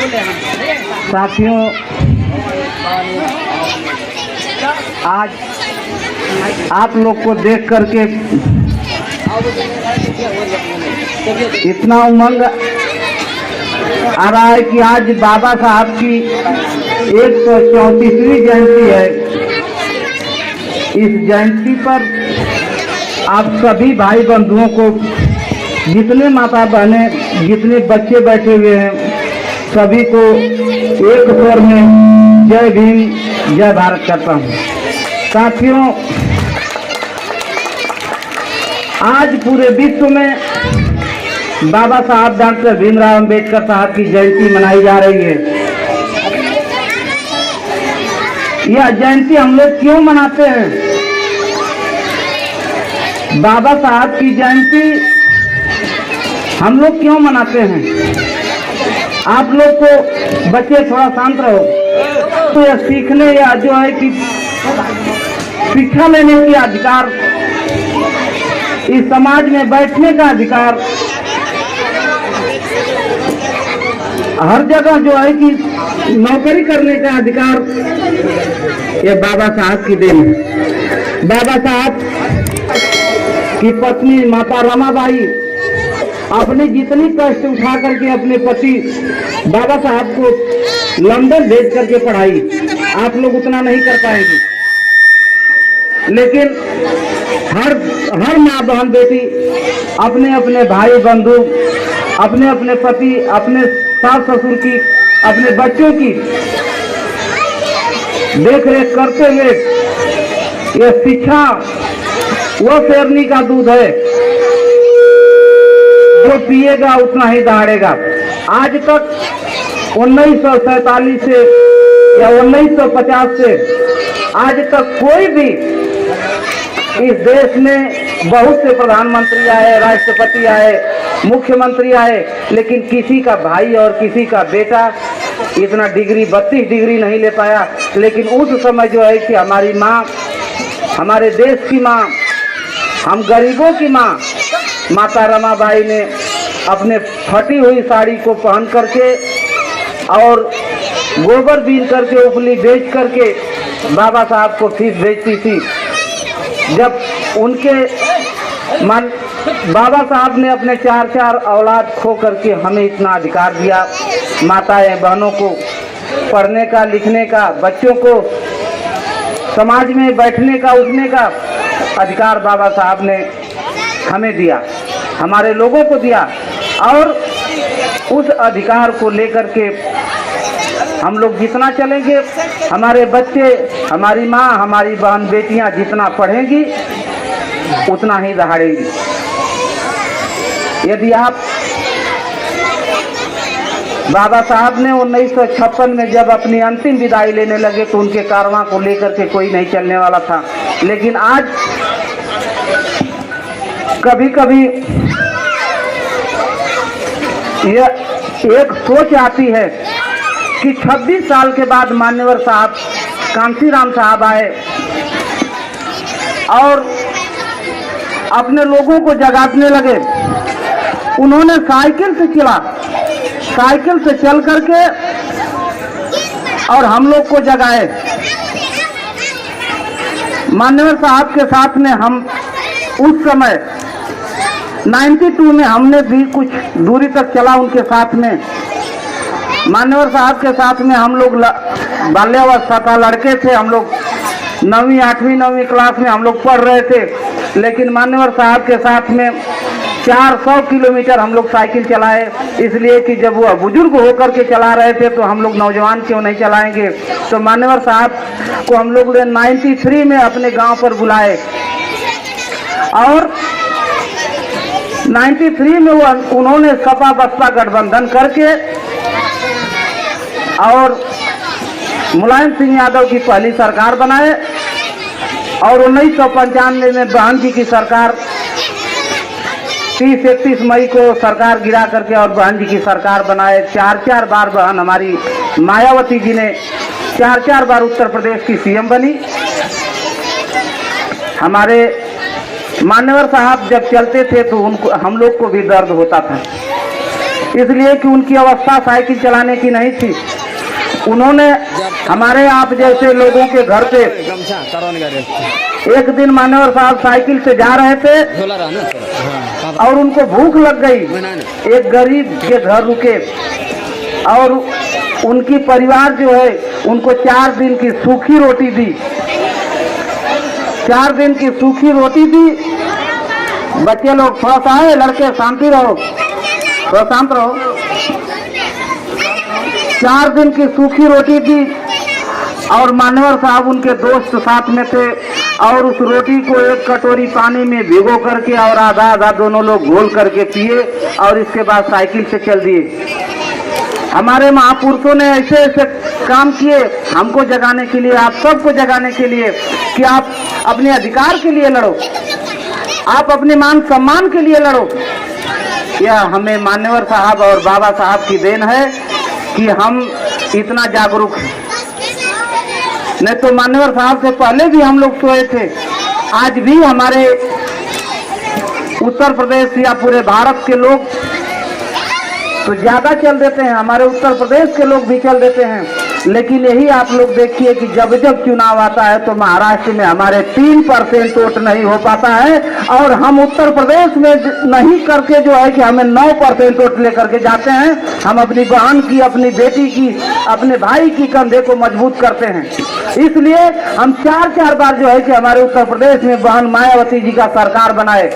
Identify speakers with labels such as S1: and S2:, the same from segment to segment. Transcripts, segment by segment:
S1: साथियों, आज आप लोग को देख करके इतना उमंग आ रहा है कि आज बाबा साहब की 134वीं जयंती है। इस जयंती पर आप सभी भाई बंधुओं को, जितने माता बहनें, जितने बच्चे बैठे हुए हैं, सभी को एक स्वर में जय भीम जय भारत करता हूँ। साथियों, आज पूरे विश्व में बाबा साहब डॉक्टर भीमराव अंबेडकर साहब की जयंती मनाई जा रही है। यह जयंती हम लोग क्यों मनाते हैं? बाबा साहब की जयंती हम लोग क्यों मनाते हैं? आप लोग को बच्चे थोड़ा शांत रहो। तो यह सीखने या जो है कि शिक्षा लेने की अधिकार, इस समाज में बैठने का अधिकार, हर जगह जो है कि नौकरी करने का अधिकार, ये बाबा साहब की देन है। बाबा साहब की पत्नी माता रमाबाई अपने जितनी कष्ट उठा करके अपने पति बाबा साहब को लंदन भेज करके पढ़ाई, आप लोग उतना नहीं कर पाएंगे। लेकिन हर माँ बहन बेटी अपने अपने भाई बंधु, अपने अपने पति, अपने सास ससुर की, अपने बच्चों की देख रेख करते हुए, यह शिक्षा वह शेरनी का दूध है जो पिएगा उतना ही दहाड़ेगा। आज तक 1947 से या 1950 से आज तक कोई भी इस देश में बहुत से प्रधानमंत्री आए, राष्ट्रपति आए, मुख्यमंत्री आए, लेकिन किसी का भाई और किसी का बेटा इतना डिग्री 32 डिग्री नहीं ले पाया। लेकिन उस समय जो है कि हमारी माँ, हमारे देश की माँ, हम गरीबों की माँ माता रमाबाई ने अपने फटी हुई साड़ी को पहन करके और गोबर बीन करके, उपली बेच करके बाबा साहब को फीस भेजती थी। जब उनके बाबा साहब ने अपने 4 औलाद खो करके हमें इतना अधिकार दिया, माताएं बहनों को पढ़ने का, लिखने का, बच्चों को समाज में बैठने का, उठने का अधिकार बाबा साहब ने हमें दिया, हमारे लोगों को दिया। और उस अधिकार को लेकर के हम लोग जितना चलेंगे, हमारे बच्चे, हमारी माँ, हमारी बहन बेटियां जितना पढ़ेंगी उतना ही दहाड़ेंगी। यदि आप बाबा साहब ने 1956 में जब अपनी अंतिम विदाई लेने लगे तो उनके कारवां को लेकर के कोई नहीं चलने वाला था। लेकिन आज कभी कभी यह एक सोच आती है कि 26 साल के बाद मान्यवर साहब कांशीराम साहब आए और अपने लोगों को जगाने लगे। उन्होंने साइकिल से चल करके और हम लोग को जगाए। मान्यवर साहब के साथ में हम उस समय 92 में हमने भी कुछ दूरी तक चला उनके साथ में। मान्यवर साहब के साथ में हम लोग बाल्यावस्था का लड़के थे, हम लोग 9वीं 8वीं 9वीं क्लास में हम लोग पढ़ रहे थे। लेकिन मान्यवर साहब के साथ में 400 किलोमीटर हम लोग साइकिल चलाए, इसलिए कि जब वो बुजुर्ग होकर के चला रहे थे तो हम लोग नौजवान क्यों नहीं चलाएंगे। तो मान्यवर साहब को हम लोग 93 में अपने गांव पर बुलाए और 93 में उन्होंने सपा बसपा गठबंधन करके और मुलायम सिंह यादव की पहली सरकार बनाए और 1995 में बहन जी की सरकार 30-31 मई को सरकार गिरा करके और बहन जी की सरकार बनाए। 4 बार बहन हमारी मायावती जी ने 4 बार उत्तर प्रदेश की सीएम बनी। हमारे मान्यवर साहब जब चलते थे तो उनको, हम लोग को भी दर्द होता था। इसलिए कि उनकी अवस्था साइकिल चलाने की नहीं थी। उन्होंने हमारे आप जैसे लोगों के घर पे एक दिन मान्यवर साहब साइकिल से जा रहे थे और उनको भूख लग गई। एक गरीब के घर रुके और उनकी परिवार जो है उनको 4 दिन की सूखी रोटी दी। 4 दिन की सूखी रोटी दी। बच्चे लोग थोड़ा सा है, लड़के शांति रहो, थोड़ा शांत रहो। 4 दिन की सूखी रोटी दी और मान्यवर साहब उनके दोस्त साथ में थे और उस रोटी को एक कटोरी पानी में भिगो करके और आधा आधा दोनों लोग घोल करके पिए और इसके बाद साइकिल से चल दिए। हमारे महापुरुषों ने ऐसे ऐसे काम किए हमको जगाने के लिए, आप सबको जगाने के लिए कि आप अपने अधिकार के लिए लड़ो, आप अपने मान सम्मान के लिए लड़ो। यह हमें मान्यवर साहब और बाबा साहब की देन है कि हम इतना जागरूक हैं। नहीं तो मान्यवर साहब से पहले भी हम लोग सोए थे। आज भी हमारे उत्तर प्रदेश या पूरे भारत के लोग तो ज्यादा चल देते हैं, हमारे उत्तर प्रदेश के लोग भी चल देते हैं। लेकिन यही आप लोग देखिए कि जब जब चुनाव आता है तो महाराष्ट्र में हमारे 3% वोट नहीं हो पाता है और हम उत्तर प्रदेश में नहीं करके जो है कि हमें 9% वोट लेकर के जाते हैं। हम अपनी बहन की, अपनी बेटी की, अपने भाई की कंधे को मजबूत करते हैं। इसलिए हम 4 बार जो है कि हमारे उत्तर प्रदेश में बहन मायावती जी का सरकार बनाए,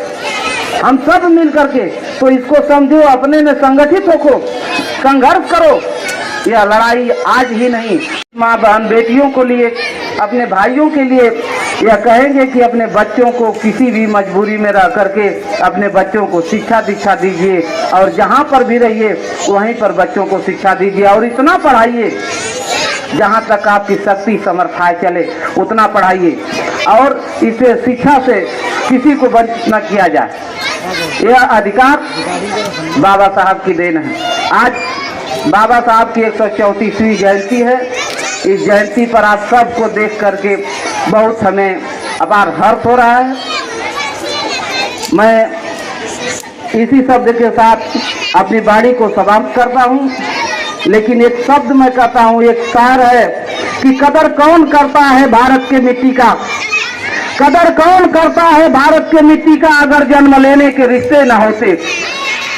S1: हम सब मिल करके। तो इसको समझो, अपने में संगठित होको, संघर्ष करो। यह लड़ाई आज ही नहीं, माँ बहन बेटियों को लिए, अपने भाइयों के लिए यह कहेंगे कि अपने बच्चों को किसी भी मजबूरी में रह करके अपने बच्चों को शिक्षा दीक्षा दीजिए और जहाँ पर भी रहिए वहीं पर बच्चों को शिक्षा दीजिए और इतना पढ़ाइए जहाँ तक आपकी शक्ति समर्थाएं चले उतना पढ़ाइए और इसे शिक्षा से किसी को वंचित न किया जाए। यह अधिकार बाबा साहब की देन है। आज बाबा साहब की 134वीं जयंती है। इस जयंती पर आप सबको देख करके बहुत हमें अपार हर्ष हो रहा है। मैं इसी शब्द के साथ अपनी वाणी को समाप्त करता हूँ, लेकिन एक शब्द मैं कहता हूँ, एक शायर है कि कदर कौन करता है भारत के मिट्टी का, कदर कौन करता है भारत के मिट्टी का अगर जन्म लेने के रिश्ते न होते।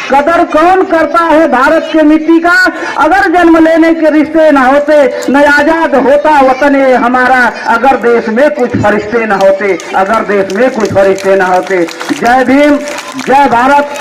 S1: कदर कौन करता है भारत के मिट्टी का अगर जन्म लेने के रिश्ते न होते। न आजाद होता वतन हमारा अगर देश में कुछ फरिश्ते न होते, अगर देश में कुछ फरिश्ते न होते। जय भीम, जय भारत।